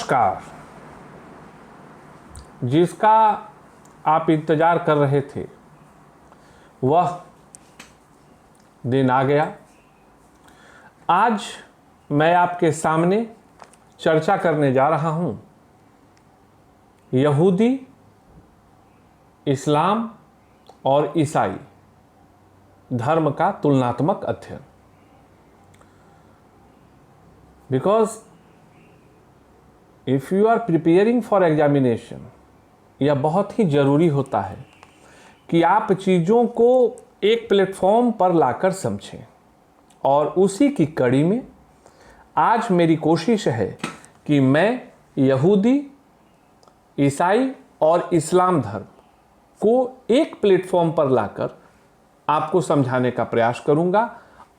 नमस्कार। जिसका आप इंतज़ार कर रहे थे वह दिन आ गया। आज मैं आपके सामने चर्चा करने जा रहा हूँ यहूदी, इस्लाम और ईसाई धर्म का तुलनात्मक अध्ययन। Because if you are preparing for examination, यह बहुत ही ज़रूरी होता है कि आप चीज़ों को एक प्लेटफॉर्म पर लाकर समझें। और उसी की कड़ी में आज मेरी कोशिश है कि मैं यहूदी, ईसाई और इस्लाम धर्म को एक प्लेटफॉर्म पर लाकर आपको समझाने का प्रयास करूंगा।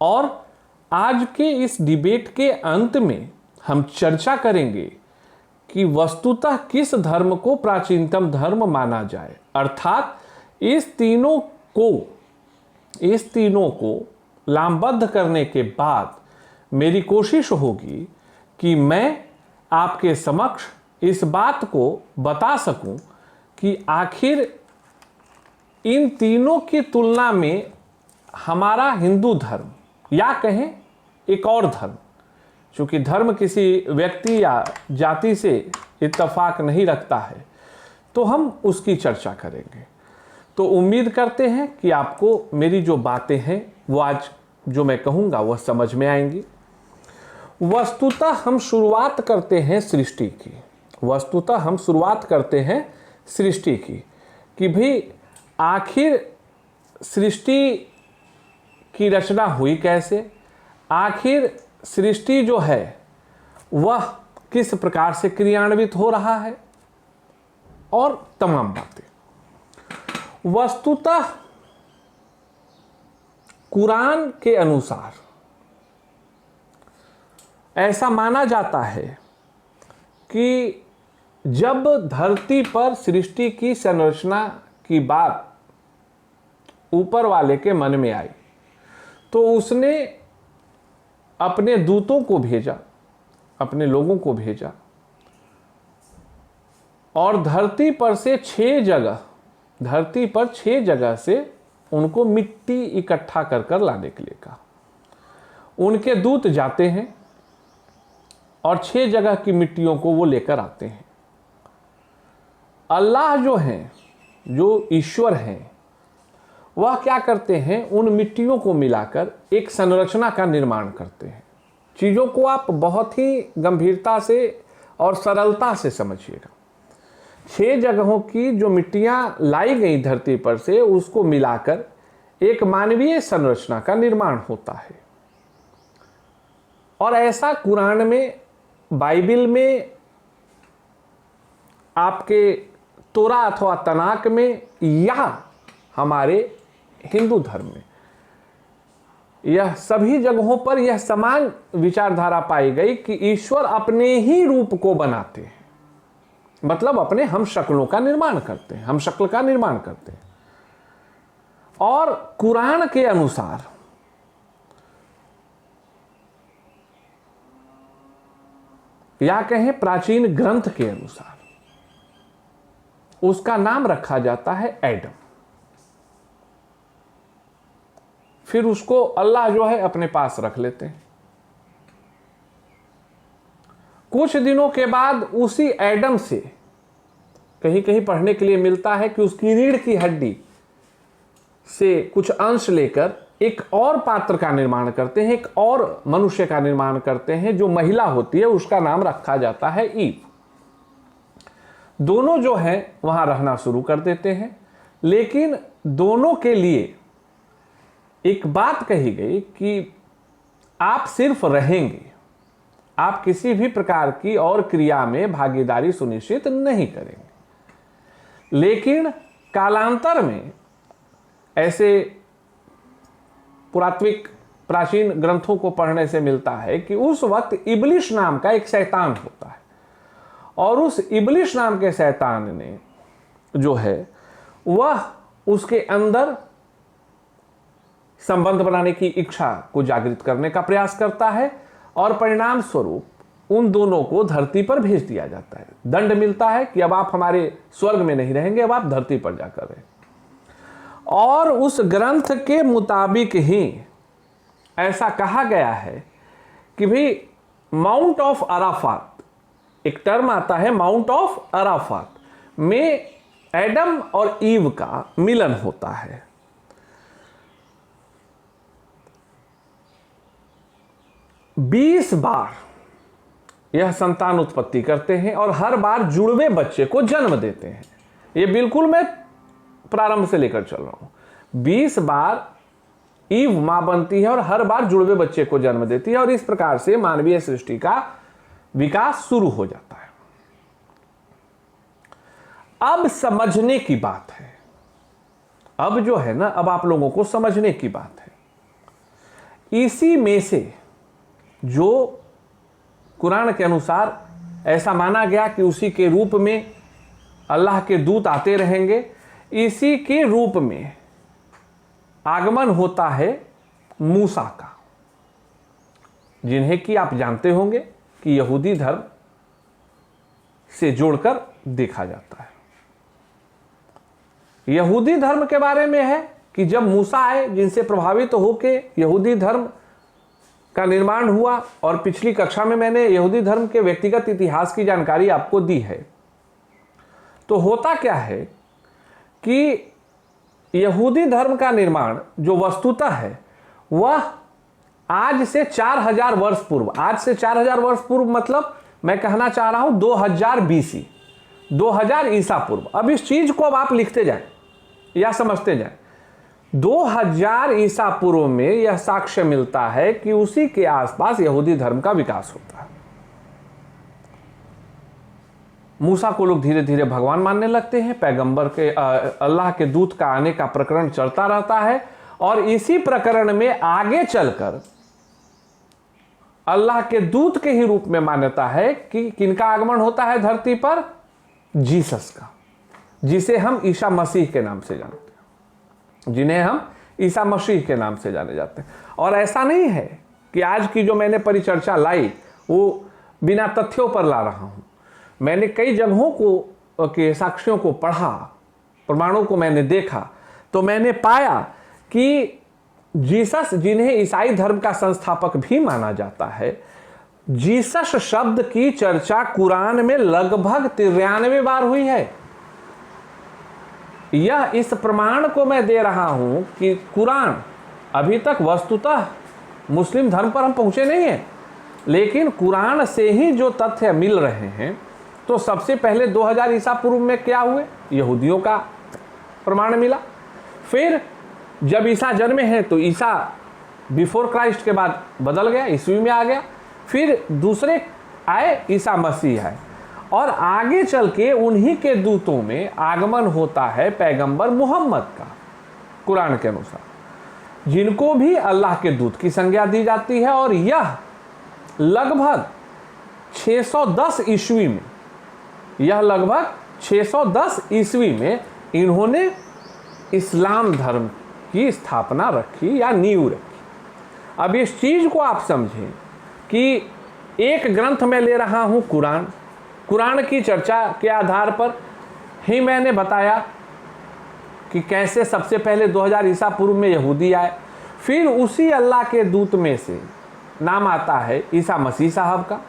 और आज के इस डिबेट के अंत में हम चर्चा करेंगे कि वस्तुतः किस धर्म को प्राचीनतम धर्म माना जाए। अर्थात इस तीनों को लामबद्ध करने के बाद मेरी कोशिश होगी कि मैं आपके समक्ष इस बात को बता सकूं कि आखिर इन तीनों की तुलना में हमारा हिंदू धर्म, या कहें एक और धर्म, चूँकि धर्म किसी व्यक्ति या जाति से इत्तेफाक नहीं रखता है, तो हम उसकी चर्चा करेंगे। तो उम्मीद करते हैं कि आपको मेरी जो बातें हैं वो आज जो मैं कहूँगा वह समझ में आएंगी। वस्तुतः हम शुरुआत करते हैं सृष्टि की कि भाई आखिर सृष्टि की रचना हुई कैसे, आखिर सृष्टि जो है वह किस प्रकार से क्रियान्वित हो रहा है, और तमाम बातें। वस्तुतः कुरान के अनुसार ऐसा माना जाता है कि जब धरती पर सृष्टि की संरचना की बात ऊपर वाले के मन में आई तो उसने अपने दूतों को भेजा, अपने लोगों को भेजा, और धरती पर 6 जगह से उनको मिट्टी इकट्ठा कर लाने के लिए कहा। उनके दूत जाते हैं और 6 जगह की मिट्टियों को वो लेकर आते हैं। अल्लाह जो हैं, जो ईश्वर हैं, वह क्या करते हैं, उन मिट्टियों को मिलाकर एक संरचना का निर्माण करते हैं। चीज़ों को आप बहुत ही गंभीरता से और सरलता से समझिएगा। 6 जगहों की जो मिट्टियां लाई गई धरती पर से, उसको मिलाकर एक मानवीय संरचना का निर्माण होता है। और ऐसा कुरान में, बाइबिल में, आपके तोरा अथवा तनाक में, या हमारे हिंदू धर्म में, यह सभी जगहों पर यह समान विचारधारा पाई गई कि ईश्वर अपने ही रूप को बनाते हैं, मतलब अपने हम शक्ल का निर्माण करते हैं। और कुरान के अनुसार या कहें प्राचीन ग्रंथ के अनुसार उसका नाम रखा जाता है एडम। फिर उसको अल्लाह जो है अपने पास रख लेते हैं। कुछ दिनों के बाद उसी एडम से कहीं कहीं पढ़ने के लिए मिलता है कि उसकी रीढ़ की हड्डी से कुछ अंश लेकर एक और पात्र का निर्माण करते हैं, एक और मनुष्य का निर्माण करते हैं, जो महिला होती है, उसका नाम रखा जाता है ईव। दोनों जो हैं वहां रहना शुरू कर देते हैं, लेकिन दोनों के लिए एक बात कही गई कि आप सिर्फ रहेंगे, आप किसी भी प्रकार की और क्रिया में भागीदारी सुनिश्चित नहीं करेंगे। लेकिन कालांतर में ऐसे पुरातात्विक प्राचीन ग्रंथों को पढ़ने से मिलता है कि उस वक्त इब्लिस नाम का एक शैतान होता है, और उस इब्लिस नाम के शैतान ने जो है वह उसके अंदर संबंध बनाने की इच्छा को जागृत करने का प्रयास करता है, और परिणाम स्वरूप उन दोनों को धरती पर भेज दिया जाता है। दंड मिलता है कि अब आप हमारे स्वर्ग में नहीं रहेंगे, अब आप धरती पर जाकर रहें। और उस ग्रंथ के मुताबिक ही ऐसा कहा गया है कि भाई माउंट ऑफ अराफात, एक टर्म आता है माउंट ऑफ अराफात, में एडम और ईव का मिलन होता है। बीस बार यह संतान उत्पत्ति करते हैं और हर बार जुड़वे बच्चे को जन्म देते हैं। ये बिल्कुल मैं प्रारंभ से लेकर चल रहा हूं। 20 बार ईव मां बनती है और हर बार जुड़वे बच्चे को जन्म देती है और इस प्रकार से मानवीय सृष्टि का विकास शुरू हो जाता है। अब समझने की बात है, अब जो है ना, अब आप लोगों को समझने की बात है। इसी में से जो कुरान के अनुसार ऐसा माना गया कि उसी के रूप में अल्लाह के दूत आते रहेंगे, इसी के रूप में आगमन होता है मूसा का, जिन्हें कि आप जानते होंगे कि यहूदी धर्म से जोड़कर देखा जाता है। यहूदी धर्म के बारे में है कि जब मूसा आए, जिनसे प्रभावित होकर यहूदी धर्म का निर्माण हुआ, और पिछली कक्षा में मैंने यहूदी धर्म के व्यक्तिगत इतिहास की जानकारी आपको दी है। तो होता क्या है कि यहूदी धर्म का निर्माण जो वस्तुतः है वह आज से 4000 वर्ष पूर्व, आज से 4000 वर्ष पूर्व मतलब मैं कहना चाह रहा हूं 2000 BC, 2000 ईसा पूर्व। अब इस चीज को अब आप लिखते जाएं या समझते जाएं। 2000 ईसा पूर्व में यह साक्ष्य मिलता है कि उसी के आसपास यहूदी धर्म का विकास होता है। मूसा को लोग धीरे धीरे भगवान मानने लगते हैं, पैगंबर के अल्लाह के दूत का आने का प्रकरण चलता रहता है, और इसी प्रकरण में आगे चलकर अल्लाह के दूत के ही रूप में मान्यता है कि किनका आगमन होता है धरती पर, जीसस का, जिसे हम ईसा मसीह के नाम से जानते हैं, जिन्हें हम ईसा मसीह के नाम से जाने जाते हैं। और ऐसा नहीं है कि आज की जो मैंने परिचर्चा लाई वो बिना तथ्यों पर ला रहा हूं। मैंने कई जगहों को के साक्ष्यों को पढ़ा, प्रमाणों को मैंने देखा, तो मैंने पाया कि जीसस, जिन्हें ईसाई धर्म का संस्थापक भी माना जाता है, जीसस शब्द की चर्चा कुरान में लगभग 93 बार हुई है। यह इस प्रमाण को मैं दे रहा हूं कि कुरान अभी तक वस्तुतः मुस्लिम धर्म पर हम पहुंचे नहीं हैं, लेकिन कुरान से ही जो तथ्य मिल रहे हैं, तो सबसे पहले 2000 ईसा पूर्व में क्या हुए, यहूदियों का प्रमाण मिला। फिर जब ईसा जन्मे हैं तो ईसा बिफोर क्राइस्ट के बाद बदल गया, ईस्वी में आ गया। फिर दूसरे आए, ईसा मसीह आए, और आगे चल के उन्हीं के दूतों में आगमन होता है पैगंबर मोहम्मद का, कुरान के अनुसार, जिनको भी अल्लाह के दूत की संज्ञा दी जाती है। और यह लगभग 610 ईस्वी में, यह लगभग 610 ईस्वी में इन्होंने इस्लाम धर्म की स्थापना रखी या नींव रखी। अब इस चीज को आप समझें कि एक ग्रंथ में ले रहा हूं कुरान, कुरान की चर्चा के आधार पर ही मैंने बताया कि कैसे सबसे पहले 2000 ईसा पूर्व में यहूदी आए, फिर उसी अल्लाह के दूत में से नाम आता है ईसा मसीह साहब का,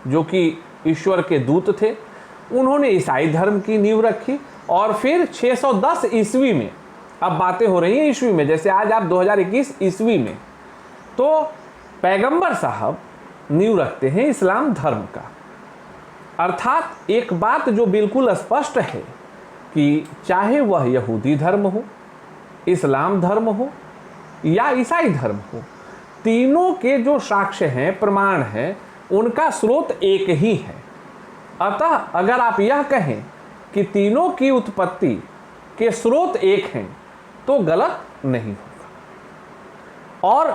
जो कि ईश्वर के दूत थे। उन्होंने ईसाई धर्म की नींव रखी, और फिर 610 ईस्वी में, अब बातें हो रही हैं ईस्वी में, जैसे आज आप 2021 ईस्वी में, तो पैगंबर साहब नींव रखते हैं इस्लाम धर्म का। अर्थात एक बात जो बिल्कुल स्पष्ट है कि चाहे वह यहूदी धर्म हो, इस्लाम धर्म हो या ईसाई धर्म हो, तीनों के जो साक्ष्य हैं, प्रमाण हैं, उनका स्रोत एक ही है। अतः अगर आप यह कहें कि तीनों की उत्पत्ति के स्रोत एक हैं, तो गलत नहीं होगा। और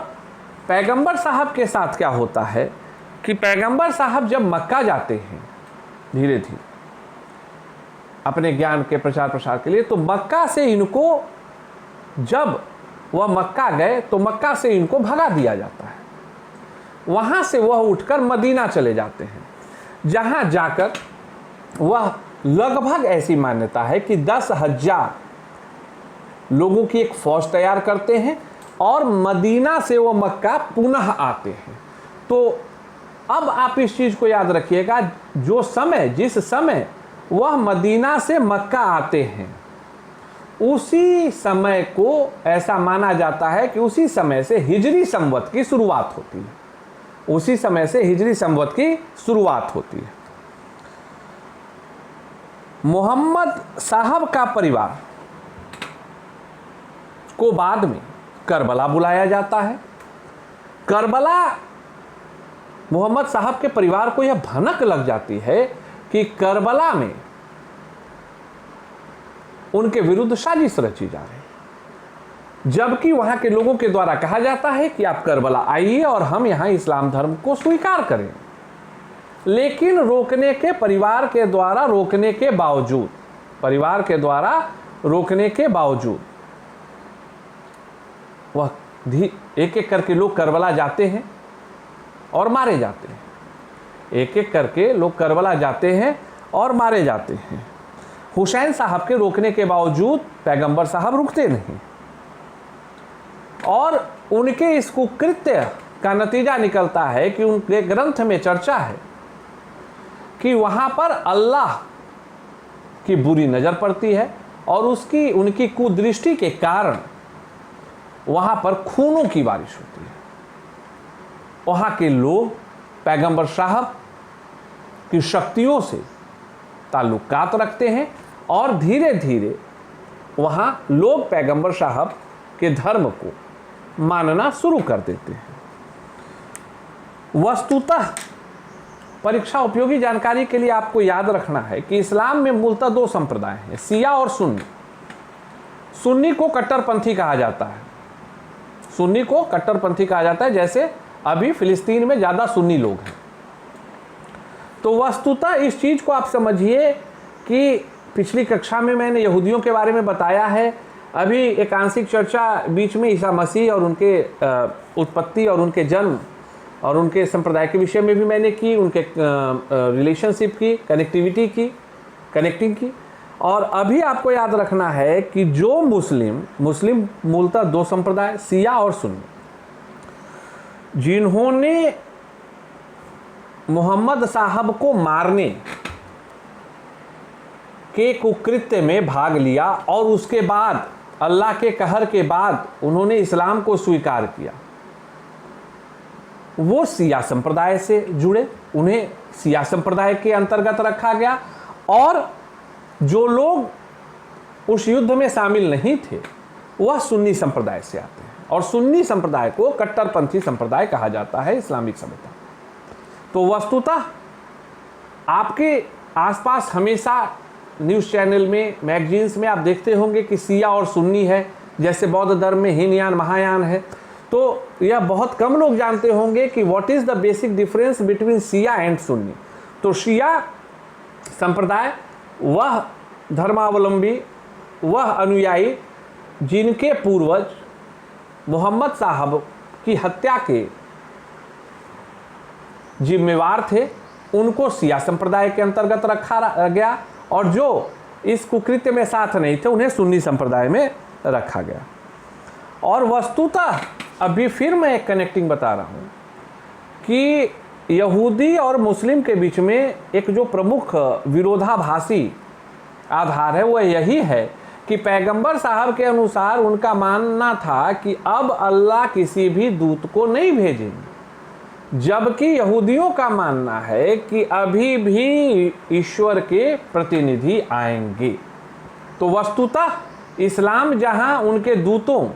पैगंबर साहब के साथ क्या होता है कि पैगंबर साहब जब मक्का जाते हैं धीरे धीरे अपने ज्ञान के प्रचार प्रसार के लिए, तो मक्का से इनको, जब वह मक्का गए तो मक्का से इनको भगा दिया जाता है। वहाँ से वह उठकर मदीना चले जाते हैं, जहाँ जाकर वह लगभग ऐसी मान्यता है कि 10,000 लोगों की एक फौज तैयार करते हैं और मदीना से वो मक्का पुनः आते हैं। तो अब आप इस चीज़ को याद रखिएगा, जिस समय वह मदीना से मक्का आते हैं, उसी समय को ऐसा माना जाता है कि उसी समय से हिजरी संवत की शुरुआत होती है। उसी समय से हिजरी संवत की शुरुआत होती है। मोहम्मद साहब का परिवार को बाद में करबला बुलाया जाता है। करबला, मोहम्मद साहब के परिवार को यह भनक लग जाती है कि करबला में उनके विरुद्ध साजिश रची जा रही है, जबकि वहां के लोगों के द्वारा कहा जाता है कि आप करबला आइए और हम यहां इस्लाम धर्म को स्वीकार करें। लेकिन परिवार के द्वारा रोकने के बावजूद वह एक एक करके लोग करबला जाते हैं और मारे जाते हैं। एक एक करके लोग करबला जाते हैं और मारे जाते हैं। हुसैन साहब के रोकने के बावजूद पैगंबर साहब रुकते नहीं, और उनके इस कुकृत्य का नतीजा निकलता है कि उनके ग्रंथ में चर्चा है कि वहाँ पर अल्लाह की बुरी नज़र पड़ती है और उनकी कुदृष्टि के कारण वहाँ पर खूनों की बारिश होती है। वहाँ के लोग पैगंबर साहब की शक्तियों से ताल्लुकात रखते हैं और धीरे धीरे वहाँ लोग पैगंबर साहब के धर्म को मानना शुरू कर देते हैं। वस्तुतः परीक्षा उपयोगी जानकारी के लिए आपको याद रखना है कि इस्लाम में मूलतः 2 संप्रदाय हैं, शिया और सुन्नी। सुन्नी को कट्टरपंथी कहा जाता है। जैसे अभी फिलिस्तीन में ज़्यादा सुन्नी लोग हैं। तो वस्तुतः इस चीज़ को आप समझिए कि पिछली कक्षा में मैंने यहूदियों के बारे में बताया है। अभी एक आंशिक चर्चा बीच में ईसा मसीह और उनके उत्पत्ति और उनके जन्म और उनके संप्रदाय के विषय में भी मैंने की, उनके रिलेशनशिप की, कनेक्टिंग की। और अभी आपको याद रखना है कि जो मुस्लिम मूलतः 2 संप्रदाय, शिया और सुन्नी, जिन्होंने मोहम्मद साहब को मारने के कुकृत्य में भाग लिया और उसके बाद अल्लाह के कहर के बाद उन्होंने इस्लाम को स्वीकार किया, वो शिया संप्रदाय से जुड़े, उन्हें शिया संप्रदाय के अंतर्गत रखा गया। और जो लोग उस युद्ध में शामिल नहीं थे वह सुन्नी संप्रदाय से आते हैं, और सुन्नी संप्रदाय को कट्टरपंथी संप्रदाय कहा जाता है इस्लामिक सभ्यता। तो वस्तुतः आपके आसपास हमेशा न्यूज़ चैनल में, मैगजीन्स में आप देखते होंगे कि शिया और सुन्नी है, जैसे बौद्ध धर्म में हीनयान महायान है। तो यह बहुत कम लोग जानते होंगे कि what is the basic difference between Shia and Sunni. तो शिया संप्रदाय वह धर्मावलंबी, वह अनुयायी जिनके पूर्वज मोहम्मद साहब की हत्या के जिम्मेवार थे, उनको शिया संप्रदाय के अंतर्गत रखा गया, और जो इस कुकृत्य में साथ नहीं थे उन्हें सुन्नी संप्रदाय में रखा गया। और वस्तुतः अभी फिर मैं एक कनेक्टिंग बता रहा हूँ कि यहूदी और मुस्लिम के बीच में एक जो प्रमुख विरोधाभासी आधार है वह यही है कि पैगंबर साहब के अनुसार उनका मानना था कि अब अल्लाह किसी भी दूत को नहीं भेजेंगे, जबकि यहूदियों का मानना है कि अभी भी ईश्वर के प्रतिनिधि आएंगे। तो वस्तुतः इस्लाम जहां उनके दूतों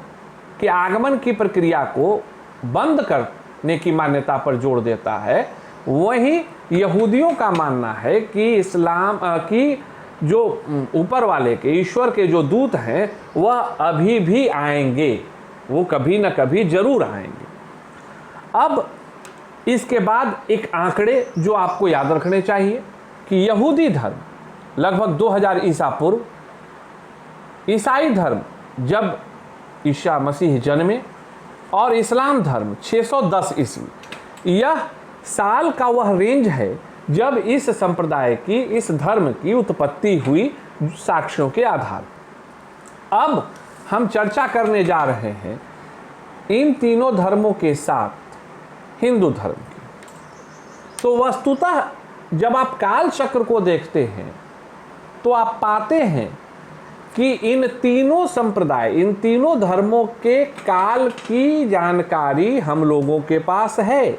के आगमन की प्रक्रिया को बंद करने की मान्यता पर जोर देता है, वहीं यहूदियों का मानना है कि इस्लाम की जो ऊपर वाले के ईश्वर के जो दूत हैं वह अभी भी आएंगे, वो कभी न कभी जरूर आएंगे। अब इसके बाद एक आंकड़े जो आपको याद रखने चाहिए कि यहूदी धर्म लगभग 2000 ईसा पूर्व, ईसाई धर्म जब ईसा मसीह जन्मे, और इस्लाम धर्म 610 ईस्वी, यह साल का वह रेंज है जब इस संप्रदाय की, इस धर्म की उत्पत्ति हुई साक्ष्यों के आधार पर। अब हम चर्चा करने जा रहे हैं इन तीनों धर्मों के साथ हिंदू धर्म की। तो वस्तुतः जब आप काल चक्र को देखते हैं तो आप पाते हैं कि इन तीनों संप्रदाय, इन तीनों धर्मों के काल की जानकारी हम लोगों के पास है,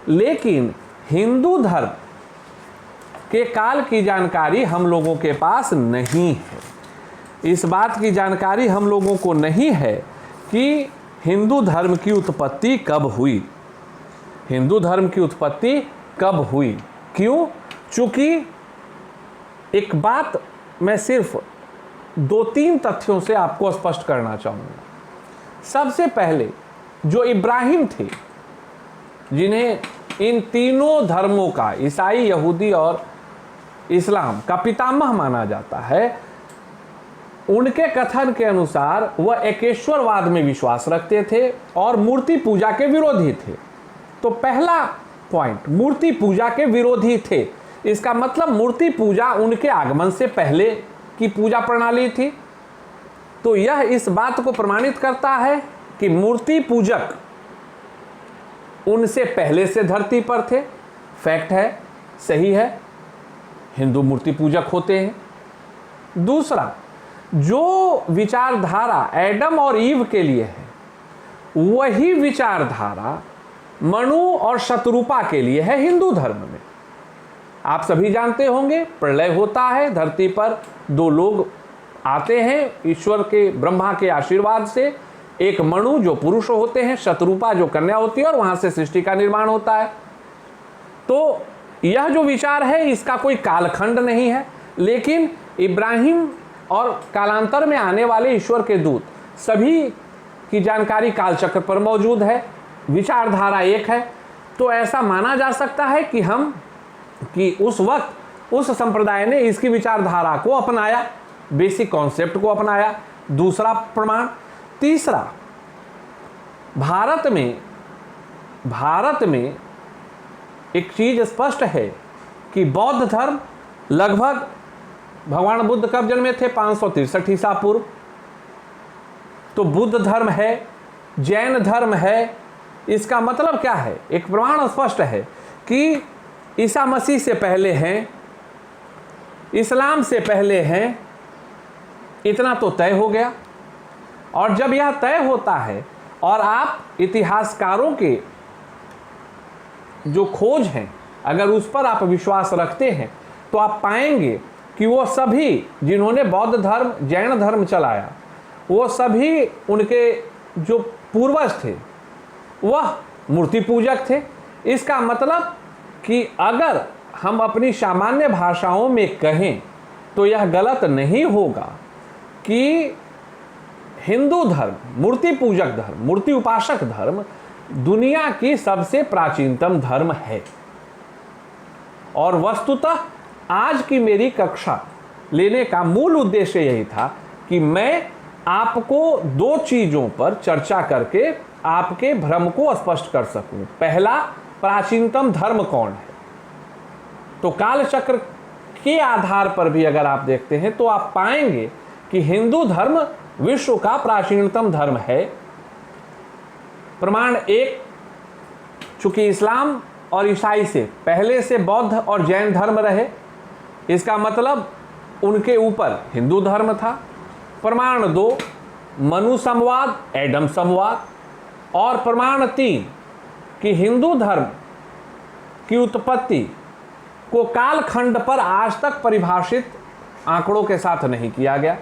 लेकिन हिंदू धर्म के काल की जानकारी हम लोगों के पास नहीं है। इस बात की जानकारी हम लोगों को नहीं है कि हिंदू धर्म की उत्पत्ति कब हुई, हिंदू धर्म की उत्पत्ति कब हुई। क्यों? चूंकि एक बात मैं सिर्फ 2-3 तथ्यों से आपको स्पष्ट करना चाहूँगा। सबसे पहले जो इब्राहिम थे, जिन्हें इन तीनों धर्मों का, ईसाई, यहूदी और इस्लाम का पितामह माना जाता है, उनके कथन के अनुसार वह एकेश्वरवाद में विश्वास रखते थे और मूर्ति पूजा के विरोधी थे। तो पहला पॉइंट, मूर्ति पूजा के विरोधी थे। इसका मतलब मूर्ति पूजा उनके आगमन से पहले की पूजा प्रणाली थी। तो यह इस बात को प्रमाणित करता है कि मूर्ति पूजक उनसे पहले से धरती पर थे। फैक्ट है, सही है, हिंदू मूर्ति पूजक होते हैं। दूसरा, जो विचारधारा एडम और ईव के लिए है, वही विचारधारा मनु और शतरूपा के लिए है हिंदू धर्म में। आप सभी जानते होंगे, प्रलय होता है, धरती पर 2 लोग आते हैं ईश्वर के, ब्रह्मा के आशीर्वाद से। एक मनु जो पुरुष होते हैं, शतरूपा जो कन्या होती है, और वहां से सृष्टि का निर्माण होता है। तो यह जो विचार है, इसका कोई कालखंड नहीं है, लेकिन इब्राहिम और कालांतर में आने वाले ईश्वर के दूत सभी की जानकारी कालचक्र पर मौजूद है, विचारधारा एक है। तो ऐसा माना जा सकता है कि उस वक्त उस संप्रदाय ने इसकी विचारधारा को अपनाया, बेसिक कॉन्सेप्ट को अपनाया। दूसरा प्रमाण। तीसरा, भारत में एक चीज स्पष्ट है कि बौद्ध धर्म लगभग भगवान बुद्ध कब जन्मे थे? 563 ईसा पूर्व। तो बुद्ध धर्म है, जैन धर्म है। इसका मतलब क्या है? एक प्रमाण स्पष्ट है कि ईसा मसीह से पहले हैं, इस्लाम से पहले हैं। इतना तो तय हो गया। और जब यह तय होता है और आप इतिहासकारों के जो खोज हैं, अगर उस पर आप विश्वास रखते हैं, तो आप पाएंगे कि वो सभी जिन्होंने बौद्ध धर्म, जैन धर्म चलाया, वो सभी उनके जो पूर्वज थे वह मूर्ति पूजक थे। इसका मतलब कि अगर हम अपनी सामान्य भाषाओं में कहें तो यह गलत नहीं होगा कि हिंदू धर्म, मूर्ति पूजक धर्म, मूर्ति उपासक धर्म दुनिया की सबसे प्राचीनतम धर्म है। और वस्तुतः आज की मेरी कक्षा लेने का मूल उद्देश्य यही था कि मैं आपको 2 चीज़ों पर चर्चा करके आपके भ्रम को स्पष्ट कर सकूं। पहला, प्राचीनतम धर्म कौन है। तो कालचक्र के आधार पर भी अगर आप देखते हैं तो आप पाएंगे कि हिंदू धर्म विश्व का प्राचीनतम धर्म है। प्रमाण 1, चूंकि इस्लाम और ईसाई से पहले से बौद्ध और जैन धर्म रहे, इसका मतलब उनके ऊपर हिंदू धर्म था। प्रमाण 2, मनु संवाद, एडम संवाद। और प्रमाण 3 कि हिंदू धर्म की उत्पत्ति को कालखंड पर आज तक परिभाषित आंकड़ों के साथ नहीं किया गया,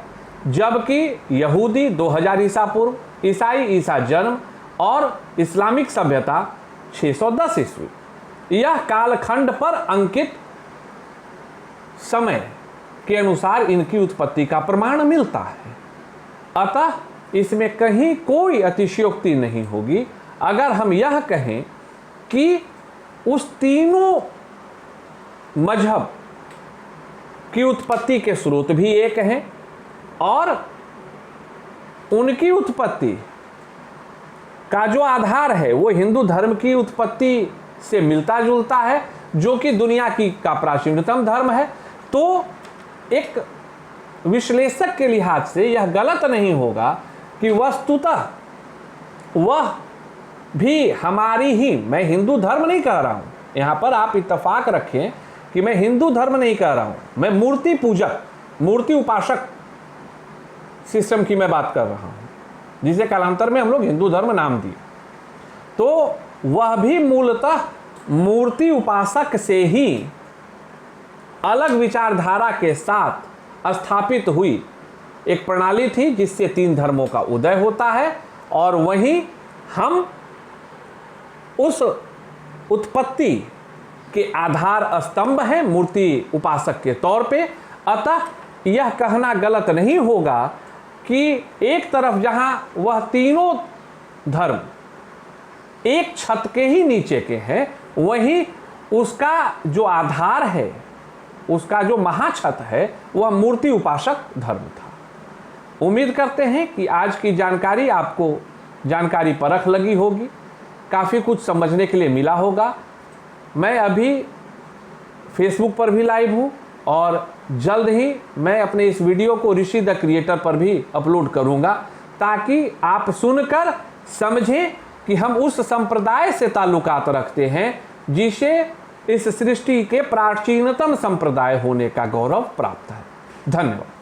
जबकि यहूदी 2000 ईसा पूर्व, ईसाई ईसा जन्म और इस्लामिक सभ्यता 610 ईस्वी, यह कालखंड पर अंकित समय के अनुसार इनकी उत्पत्ति का प्रमाण मिलता है। अतः इसमें कहीं कोई अतिशयोक्ति नहीं होगी अगर हम यह कहें कि उस तीनों मजहब की उत्पत्ति के स्रोत भी एक हैं और उनकी उत्पत्ति का जो आधार है वो हिंदू धर्म की उत्पत्ति से मिलता जुलता है, जो कि दुनिया का प्राचीनतम धर्म है। तो एक विश्लेषक के लिहाज से यह गलत नहीं होगा कि वस्तुतः वह भी हमारी ही, मैं हिंदू धर्म नहीं कह रहा हूं, यहां पर आप इत्तेफाक रखें कि मैं हिंदू धर्म नहीं कह रहा हूं, मैं मूर्ति पूजक, मूर्ति उपासक सिस्टम की मैं बात कर रहा हूं, जिसे कालांतर में हम लोग हिंदू धर्म नाम दिए। तो वह भी मूलतः मूर्ति उपासक से ही अलग विचारधारा के साथ स्थापित हुई एक प्रणाली थी, जिससे 3 धर्मों का उदय होता है, और वहीं हम उस उत्पत्ति के आधार स्तंभ हैं मूर्ति उपासक के तौर पे। अतः यह कहना गलत नहीं होगा कि एक तरफ जहां वह तीनों धर्म एक छत के ही नीचे के हैं, वहीं उसका जो आधार है, उसका जो महाछत है, वह मूर्ति उपासक धर्म था। उम्मीद करते हैं कि आज की जानकारी आपको जानकारी परख लगी होगी, काफ़ी कुछ समझने के लिए मिला होगा। मैं अभी फेसबुक पर भी लाइव हूँ, और जल्द ही मैं अपने इस वीडियो को ऋषि द क्रिएटर पर भी अपलोड करूँगा, ताकि आप सुनकर समझें कि हम उस संप्रदाय से ताल्लुकात रखते हैं जिसे इस सृष्टि के प्राचीनतम संप्रदाय होने का गौरव प्राप्त है। धन्यवाद।